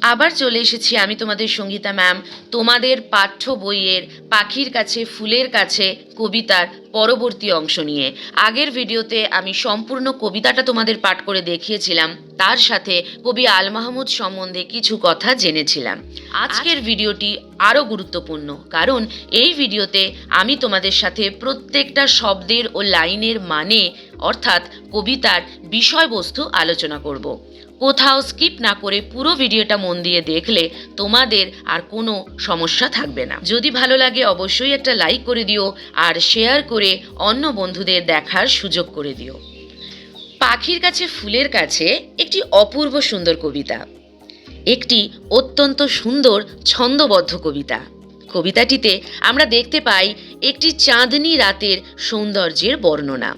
আবার চলে এসেছি আমি তোমাদের সঙ্গীতা ম্যাম, তোমাদের পাঠ্য বইয়ের পাখির কাছে ফুলের কাছে কবিতার পরবর্তী অংশ নিয়ে। আগের ভিডিওতে আমি সম্পূর্ণ কবিতাটা তোমাদের পাঠ করে দেখিয়েছিলাম, তার সাথে কবি আল মাহমুদ সম্বন্ধে কিছু কথা জেনেছিলাম। আজকের ভিডিওটি আরও গুরুত্বপূর্ণ, কারণ এই ভিডিওতে আমি তোমাদের সাথে প্রত্যেকটা শব্দের ও লাইনের মানে অর্থাৎ কবিতার বিষয়বস্তু আলোচনা করব। কোথাও স্কিপ না করে পুরো ভিডিওটা মন দিয়ে দেখলে তোমাদের আর কোনো সমস্যা থাকবে না। যদি ভালো লাগে অবশ্যই একটা লাইক করে দিও আর শেয়ার করে অন্য বন্ধুদের দেখার সুযোগ করে দিও। পাখির কাছে ফুলের কাছে একটি অপূর্ব সুন্দর কবিতা, একটি অত্যন্ত সুন্দর ছন্দবদ্ধ কবিতা। কবিতাটিতে আমরা দেখতে পাই একটি চাঁদনি রাতের সৌন্দর্যের বর্ণনা।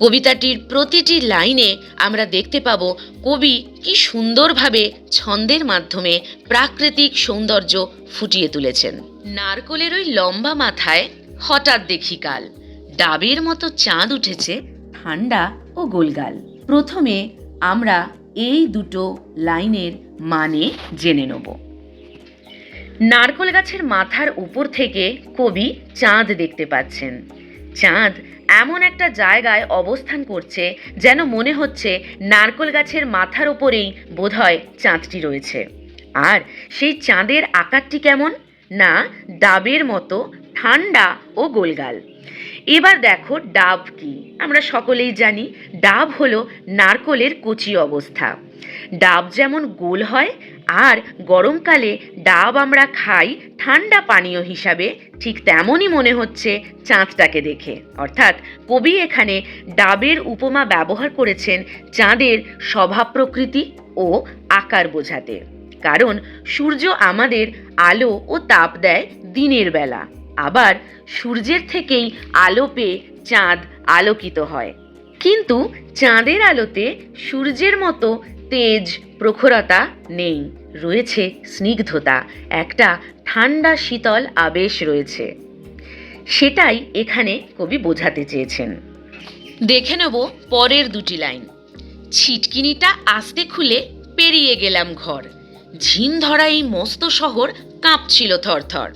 কবিতাটির প্রতিটি লাইনে আমরা দেখতে পাবো কবি কি সুন্দরভাবে ছন্দের মাধ্যমে প্রাকৃতিক সৌন্দর্য ফুটিয়ে তুলেছেন। নারকোলের ওই লম্বা মাথায় হঠাৎ দেখি কাল, ডাবের মতো চাঁদ উঠেছে ঠান্ডা ও গোলগাল। প্রথমে আমরা এই দুটো লাইনের মানে জেনে নেব। নারকোল গাছের মাথার উপর থেকে কবি চাঁদ দেখতে পাচ্ছেন। চাঁদ এমন একটা জায়গায় অবস্থান করছে যেন মনে হচ্ছে নারকোল গাছের মাথার ওপরেই বোধহয় চাঁদটি রয়েছে। আর সেই চাঁদের আকারটি কেমন? না, ডাবের মতো ঠান্ডা ও গোলগাল। এবার দেখো ডাব কি। আমরা সকলেই জানি ডাব হলো নারকোলের কচি অবস্থা। ডাব যেমন গোল হয় আর গরমকালে ডাব আমরা খাই ঠান্ডা পানীয় হিসাবে, ঠিক তেমনই মনে হচ্ছে চাঁদটাকে দেখে। অর্থাৎ কবি এখানে ডাবের উপমা ব্যবহার করেছেন চাঁদের স্বভাব প্রকৃতি ও আকার বোঝাতে। কারণ সূর্য আমাদের আলো ও তাপ দেয় দিনের বেলা, আবার সূর্যের থেকেই আলো পেয়ে চাঁদ আলোকিত হয়। কিন্তু চাঁদের আলোতে সূর্যের মতো তেজ প্রখরতা নেই, রয়েছে স্নিগ্ধতা, একটা ঠান্ডা শীতল আবেশ রয়েছে। সেটাই এখানে কবি বোঝাতে চেয়েছেন। দেখে নেব পরের দুটি লাইন। ছিটকিনিটা আস্তে খুলে পেরিয়ে গেলাম ঘর, ঝিম ধরা এই মস্ত শহর কাঁপছিল থরথর।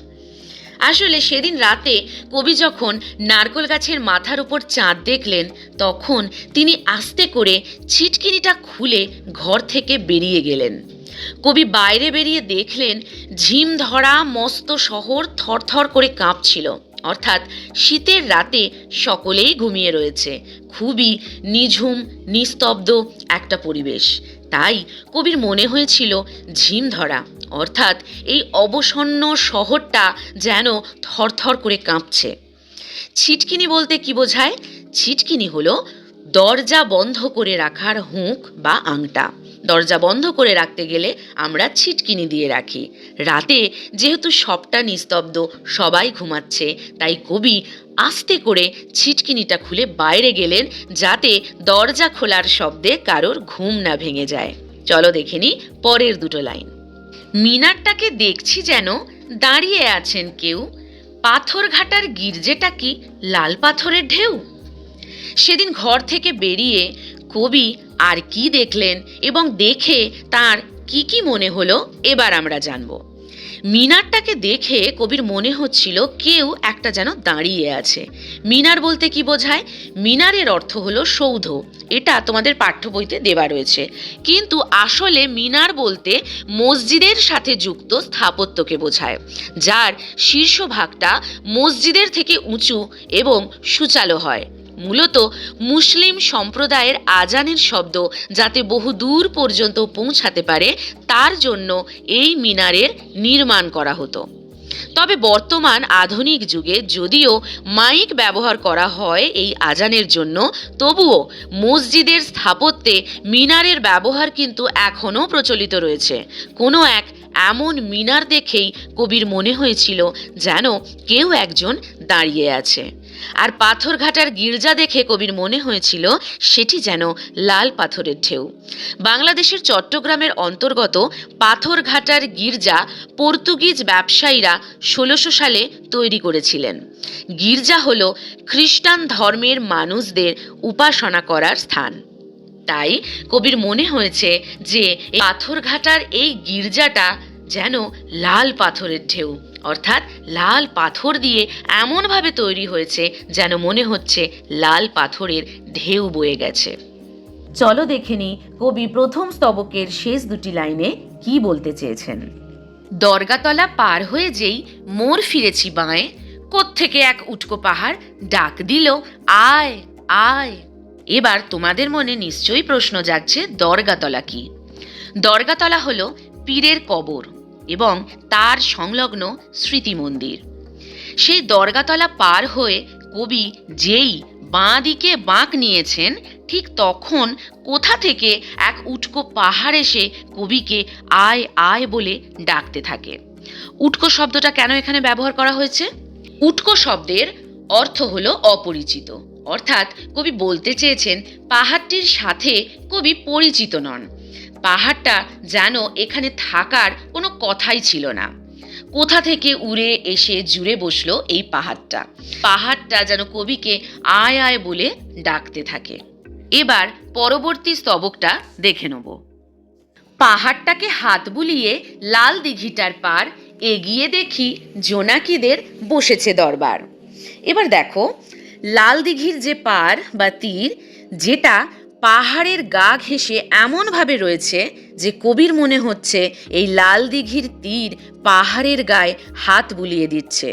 আসলে সেদিন রাতে কবি যখন নারকোল গাছের মাথার উপর চাঁদ দেখলেন, তখন তিনি আস্তে করে ছিটকিনিটা খুলে ঘর থেকে বেরিয়ে গেলেন। কবি বাইরে বেরিয়ে দেখলেন ঝিম ধরা মস্ত শহর থরথর করে কাঁপছিল। অর্থাৎ শীতের রাতে সকলেই ঘুমিয়ে রয়েছে, খুবই নিঝুম নিস্তব্ধ একটা পরিবেশ। তাই কবির মনে হয়েছিল ঝিম ধরা, অর্থাৎ এই অবসন্ন শহরটা যেন থরথর করে কাঁপছে। ছিটকিনি বলতে কি বোঝায়? ছিটকিনি হলো দরজা বন্ধ করে রাখার হুঁক বা আংটা। দরজা বন্ধ করে রাখতে গেলে আমরা ছিটকিনি দিয়ে রাখি। রাতে যেহেতু সবটা নিস্তব্ধ, সবাই ঘুমাচ্ছে, তাই কবি আস্তে করে ছিটকিনিটা খুলে বাইরে গেলেন যাতে দরজা খোলার শব্দে কারোর ঘুম না ভেঙে যায়। চলো দেখে নি পরের দুটো লাইন। মিনারটাকে দেখছি যেন দাঁড়িয়ে আছেন কেউ, পাথর ঘাটার গির্জেটা কি লাল পাথরের ঢেউ। সেদিন ঘর থেকে বেরিয়ে কবি আর কি দেখলেন এবং দেখে তার কি কি মনে হলো এবার আমরা জানব। মিনারটাকে দেখে কবির মনে হচ্ছিল কেউ একটা যেন দাঁড়িয়ে আছে। মিনার বলতে কি বোঝায়? মিনারের অর্থ হলো সৌধ। এটা তোমাদের পাঠ্য বইতে দেওয়া রয়েছে, কিন্তু আসলে মিনার বলতে মসজিদের সাথে যুক্ত স্থাপত্যকে বোঝায়, যার শীর্ষভাগটা মসজিদের থেকে উঁচু এবং সুচালো হয়। মূলত মুসলিম সম্প্রদায়ের আজানের শব্দ যাতে বহু দূর পর্যন্ত পৌঁছাতে পারে, তার জন্য এই মিনারের নির্মাণ করা হতো। তবে বর্তমান আধুনিক যুগে যদিও মাইক ব্যবহার করা হয় এই আজানের জন্য, তবুও মসজিদের স্থাপত্যে মিনারের ব্যবহার কিন্তু এখনও প্রচলিত রয়েছে। কোনো এক এমন মিনার দেখেই কবির মনে হয়েছিল যেন কেউ একজন দাঁড়িয়ে আছে। আর পাথরঘাটার গির্জা দেখে কবির মনে হয়েছিল সেটি যেন লাল পাথরের ঢেউ। বাংলাদেশের চট্টগ্রামের অন্তর্গত পাথরঘাটার গির্জা পর্তুগিজ ব্যবসায়ীরা 1600 সালে তৈরি করেছিলেন। গির্জা হল খ্রিস্টান ধর্মের মানুষদের উপাসনা করার স্থান। তাই কবির মনে হয়েছে যে এই পাথরঘাটার এই গির্জাটা যেন লাল পাথরের ঢেউ, অর্থাৎ লাল পাথর দিয়ে এমনভাবে তৈরি হয়েছে যেন মনে হচ্ছে লাল পাথরের ঢেউ বয়ে গেছে। চলো দেখে নিই কবি প্রথম স্তবকের শেষ দুটি লাইনে কি বলতে চেয়েছেন। দরগাতলা পার হয়ে যেই মোড় ফিরেছি বাঁয়ে, কোত্থেকে এক উটকো পাহাড় ডাক দিল আয় আয়। এবার তোমাদের মনে নিশ্চয়ই প্রশ্ন জাগছে, দরগাতলা কি? দরগাতলা হলো পীরের কবর এবং তার সংলগ্ন স্মৃতি মন্দির। সেই দরগাতলা পার হয়ে কবি যেই বাঁ দিকে বাঁক নিয়েছেন, ঠিক তখন কোথা থেকে এক উটকো পাহাড় এসে কবিকে আয় আয় বলে ডাকতে থাকে। উটকো শব্দটা কেন এখানে ব্যবহার করা হয়েছে? উটকো শব্দের অর্থ হলো অপরিচিত, অর্থাৎ কবি বলতে চেয়েছেন পাহাড়টির সাথে কবি পরিচিত নন। পাহাড়টা যেন এখানে থাকার কোনো কথাই ছিল না। কোথা থেকে উড়ে এসে জুড়ে বসলো এই পাহাড়টা। পাহাড়টা যেন কবিকে আয় আয় বলে ডাকতে থাকে। এবার পরবর্তী স্তবকটা দেখে নেব। পাহাড়টাকে হাত বুলিয়ে লাল দিঘিটার পার এগিয়ে দেখি জোনাকিদের বসেছে দরবার। এবার দেখো, লাল দিঘির যে পার বা তীর, যেটা পাহাড়ের গা ঘেঁষে এমনভাবে রয়েছে যে কবির মনে হচ্ছে এই লাল দিঘির তীর পাহাড়ের গায়ে হাত বুলিয়ে দিচ্ছে।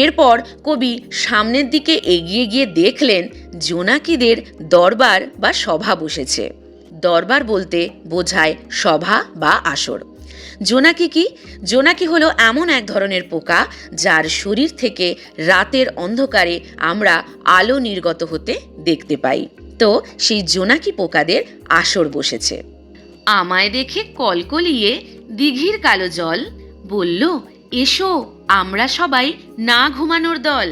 এরপর কবি সামনের দিকে এগিয়ে গিয়ে দেখলেন জোনাকিদের দরবার বা সভা বসেছে। দরবার বলতে বোঝায় সভা বা আসর। জোনাকি কি? জোনাকি হলো এমন এক ধরনের পোকা যার শরীর থেকে রাতের অন্ধকারে আমরা আলো নির্গত হতে দেখতে পাই। তো সেই জোনাকি পোকাদের আসর বসেছে। আমায় দেখে কলকলিয়ে দিঘির কালো জল বলল, এসো আমরা সবাই না ঘুমানোর দল।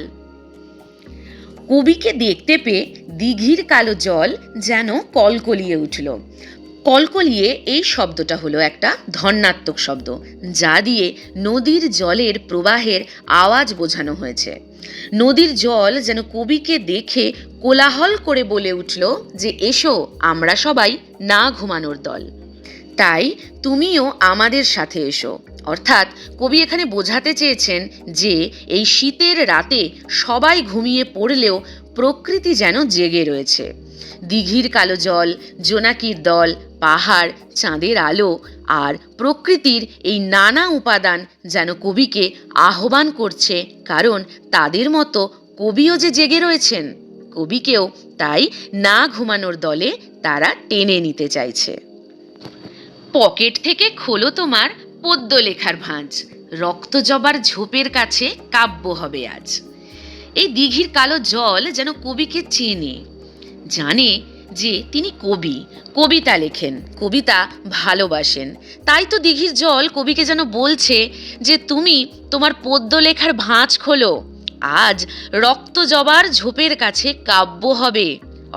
কবিকে দেখতে পেয়ে দিঘির কালো জল যেন কলকলিয়ে উঠল। কলকলিয়ে এই শব্দটা হলো একটা ধন্যাত্মক শব্দ, যা দিয়ে নদীর জলের প্রবাহের আওয়াজ বোঝানো হয়েছে। নদীর জল যেন কবিকে দেখে কোলাহল করে বলে উঠল যে এসো আমরা সবাই না ঘুমানোর দল, তাই তুমিও আমাদের সাথে এসো। অর্থাৎ কবি এখানে বোঝাতে চেয়েছেন যে এই শীতের রাতে সবাই ঘুমিয়ে পড়লেও প্রকৃতি যেন জেগে রয়েছে। দিঘির কালো জল, জোনাকির দল, পাহাড়, চাঁদের আলো আর প্রকৃতির এই নানা উপাদান যেন কবিকে আহ্বান করছে, কারণ তাদের মতো কবিও যে জেগে রয়েছেন। কবিকেও তাই না ঘুমানোর দলে তারা টেনে নিতে চাইছে। পকেট থেকে খোলো তোমার পদ্য লেখার ভাঁজ, রক্ত জবার ঝোপের কাছে কাব্য হবে আজ। এই দিঘির কালো জল যেন কবিকে চেনে, জানে যে তিনি কবি, কবিতা লেখেন, কবিতা ভালোবাসেন। তাই তো দিঘির জল কবিকে যেন বলছে যে তুমি তোমার পদ্য লেখার ভাঁজ খোলো, আজ রক্ত জবার ঝোপের কাছে কাব্য হবে,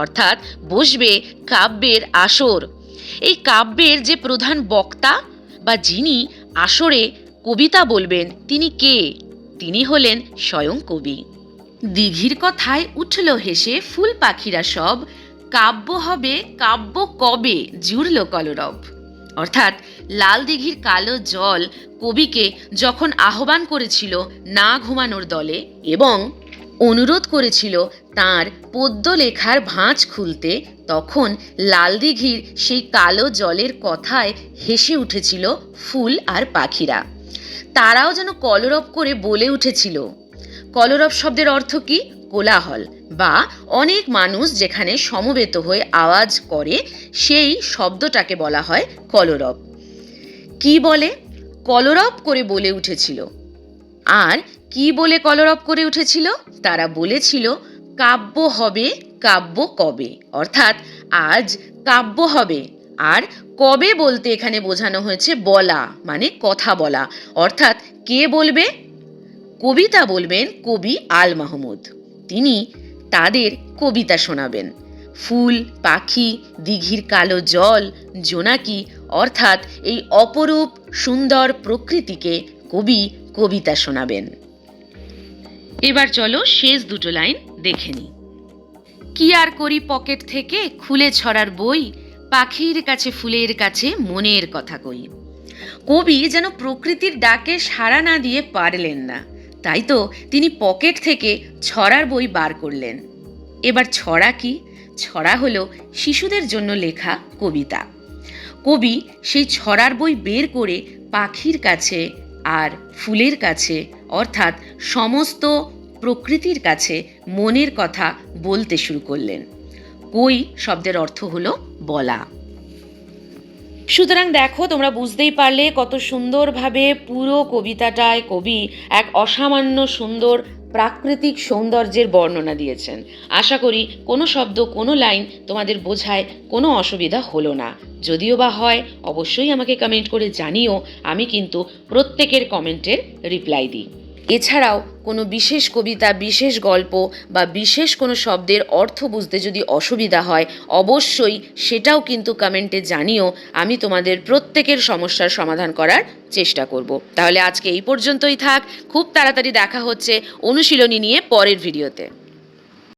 অর্থাৎ বসবে কাব্যের আসর। এই কাব্যের যে প্রধান বক্তা বা যিনি আসরে কবিতা বলবেন, তিনি কে? তিনি হলেন স্বয়ং কবি। দিঘির কথায় উঠল হেসে ফুল পাখিরা সব, কাব্য হবে কাব্য কবে জুড়ল কলরব। অর্থাৎ লাল দিঘির কালো জল কবিকে যখন আহ্বান করেছিল না ঘুমানোর দলে এবং অনুরোধ করেছিল তার পদ্য লেখার ভাঁজ খুলতে, তখন লাল দিঘির সেই কালো জলের কথায় হেসে উঠেছিল ফুল আর পাখিরা। তারাও যেন কলরব করে বলে উঠেছিল। কলরব শব্দের অর্থ কি? কোলাহল বা অনেক মানুষ যেখানে সমবেত হয়ে আওয়াজ করে, সেই শব্দটাকে বলা হয় কলরব। কি বলে? কলরব করে বলে উঠেছিল। আর কি বলে কলরব করে উঠেছিল? তারা বলেছিল কাব্য হবে কাব্য কবে, অর্থাৎ আজ কাব্য হবে। আর কবে বলতে এখানে বোঝানো হয়েছে বলা, মানে কথা বলা। অর্থাৎ কে বলবে? কবিতা বলবেন কবি আল মাহমুদ। তিনি তাদের কবিতা শোনাবেন। ফুল, পাখি, দিঘির কালো জল, জোনাকি, অর্থাৎ এই অপরূপ সুন্দর প্রকৃতিকে কবি কবিতা শোনাবেন। এবার চলো শেষ দুটো লাইন দেখে নিই। কি আর করি পকেট থেকে খুলে ছড়ার বই, পাখির কাছে ফুলের কাছে মনের কথা কই। কবি যেন প্রকৃতির ডাকে সাড়া না দিয়ে পারলেন না, তাই তো তিনি পকেট থেকে ছড়ার বই বার করলেন। এবার ছড়া কি? ছড়া হলো শিশুদের জন্য লেখা কবিতা। কবি সেই ছড়ার বই বের করে পাখির কাছে আর ফুলের কাছে, অর্থাৎ সমস্ত প্রকৃতির কাছে মনের কথা বলতে শুরু করলেন। কই শব্দের অর্থ হলো বলা। সুতরাং দেখো, তোমরা বুঝতেই পারলে কত সুন্দরভাবে পুরো কবিতাটায় কবি এক অসামান্য সুন্দর প্রাকৃতিক সৌন্দর্যের বর্ণনা দিয়েছেন। আশা করি কোনো শব্দ, কোনো লাইন তোমাদের বোঝায় কোনো অসুবিধা হলো না। যদিও বা হয়, অবশ্যই আমাকে কমেন্ট করে জানিও, আমি কিন্তু প্রত্যেকের কমেন্টের রিপ্লাই দিই। এছাড়াও কোনো বিশেষ কবিতা, বিশেষ গল্প বা বিশেষ কোনো শব্দের অর্থ বুঝতে যদি অসুবিধা হয়, অবশ্যই সেটাও কিন্তু কমেন্টে জানিও, আমি তোমাদের প্রত্যেকের সমস্যার সমাধান করার চেষ্টা করব। তাহলে আজকে এই পর্যন্তই থাক, খুব তাড়াতাড়ি দেখা হচ্ছে অনুশীলনী নিয়ে পরের ভিডিওতে।